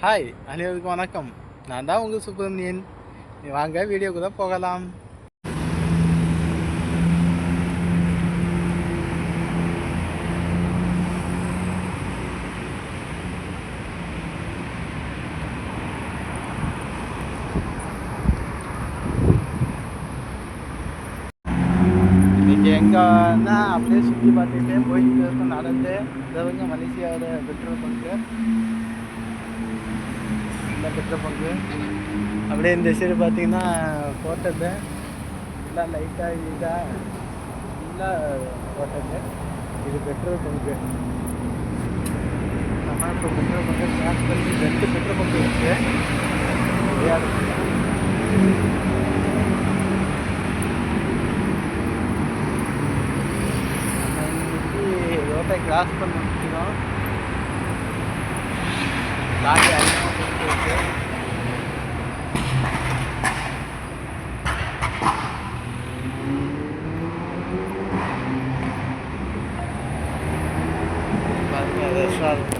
Hi, அனைவருக்கும் வணக்கம். நான் தான் உங்கள் சுப்பிரமணியன். வாங்க வீடியோக்குள்ளே போகலாம். இன்றைக்கி எங்கன்னா அப்படியே சுற்றி பார்த்துக்கிட்டே போயிட்டு இருக்கோம். நடந்து இதவங்க மலேசியாவோட பெட்ரோல் பங்கு, இந்த பெட்ரோல் பங்கு அப்படியே இந்த சைடு பார்த்தீங்கன்னா ஹோட்டலு ஃபுல்லாக லைட்டாக இதாக ஃபுல்லாக ஹோட்டலு. இது பெட்ரோல் பங்கு. நம்ம இப்போ பெட்ரோல் பங்கு கிராஸ் பண்ணி 2 பெட்ரோல் பங்கு இருக்குது. ரோட்டை கிராஸ் பண்ண முடியும். லாரி அதிகமாக போயிட்டு இருக்கு. ரெஸ்டாரண்ட்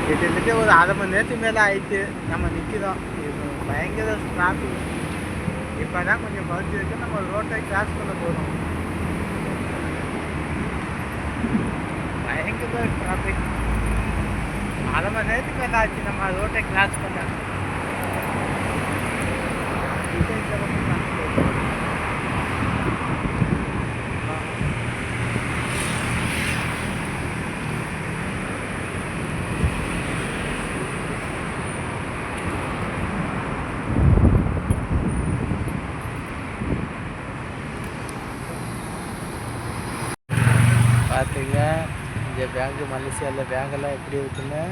கிட்டத்தட்ட ஒரு அரை மணி நேரத்துக்கு மேலே ஆயிடுச்சு நம்ம நிற்கிறோம். இது பயங்கர டிராஃபிக். இப்போ தான் கொஞ்சம் குறைஞ்சிருக்கு. நம்ம ரோட்டை கிராஸ் பண்ண போகிறோம். பயங்கர டிராஃபிக். அரை மணி நேரத்துக்கு மேலே ஆச்சு நம்ம ரோட்டை கிராஸ் பண்ண. பார்த்துங்க இந்த பேங்கு, மலேசியாவில் பேங்கெல்லாம் எப்படி இருக்குன்னு.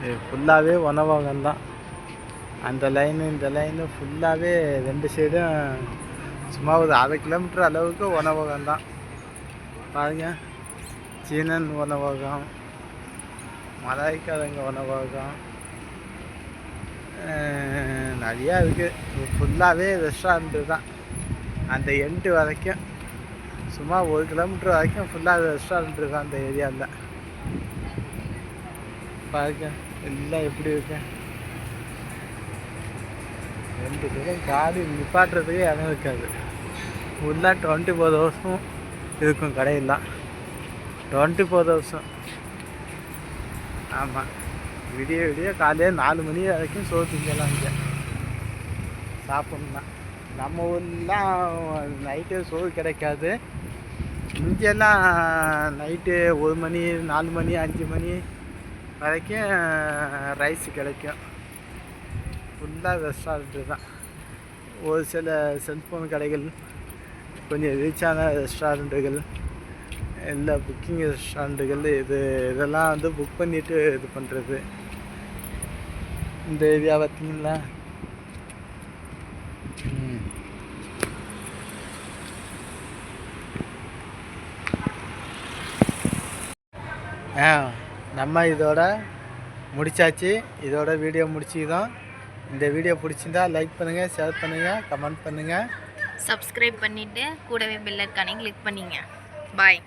இது ஃபுல்லாகவே உணவகம் தான். அந்த லைனு இந்த லைனு ஃபுல்லாகவே 2 சைடும் சும்மா ஒரு 1/2 கிலோமீட்டர் அளவுக்கு உணவகம் தான். பாருங்க, சீனன் உணவகம், மலாய்க்காரங்க உணவகம், நிறையா இருக்குது. ஃபுல்லாகவே ரெஸ்டாரண்ட்டு தான். அந்த எண்டு வரைக்கும் சும்மா 1 கிலோமீட்டர் வரைக்கும் ஃபுல்லாக ரெஸ்டாரண்ட்டு தான் அந்த ஏரியாவில். பாருங்க எல்லாம் எப்படி இருக்கு. 2 பேரும் காடி நிப்பாட்டுறதுக்கே இடம் இருக்காது. ஃபுல்லாக 24 வருஷம் இருக்கும் கடையெல்லாம். 24 வருஷம். ஆமாம், விடிய காலையில் 4 மணி வரைக்கும் சோறு திங்கலாம். இங்கே சாப்பிட்ணுன்னா நம்ம ஊர்லாம் நைட்டு சோறு கிடைக்காது. இங்கெல்லாம் நைட்டு 1 மணி 4 மணி 5 மணி வரைக்கும் ரைஸ் கிடைக்கும். ஃபுல்லாக ரெஸ்டாரண்ட்டு தான். ஒரு சில செல்ஃபோன் கடைகள், கொஞ்சம் ரீச்சான ரெஸ்டாரண்ட்டுகள், இல்லை புக்கிங் ரெஸ்டாரண்ட்டுகள், இதெல்லாம் வந்து புக் பண்ணிவிட்டு இது பண்ணுறது. இந்த ஏரியா பார்த்தீங்களா? நம்ம இதோட முடிச்சாச்சு. இதோட வீடியோ முடிச்சுக்கிறோம். இந்த வீடியோ பிடிச்சிருந்தா லைக் பண்ணுங்கள், ஷேர் பண்ணுங்கள், கமெண்ட் பண்ணுங்கள், சப்ஸ்கிரைப் பண்ணிவிட்டு கூடவே பெல் ஐகானை கிளிக் பண்ணிங்க. பாய்.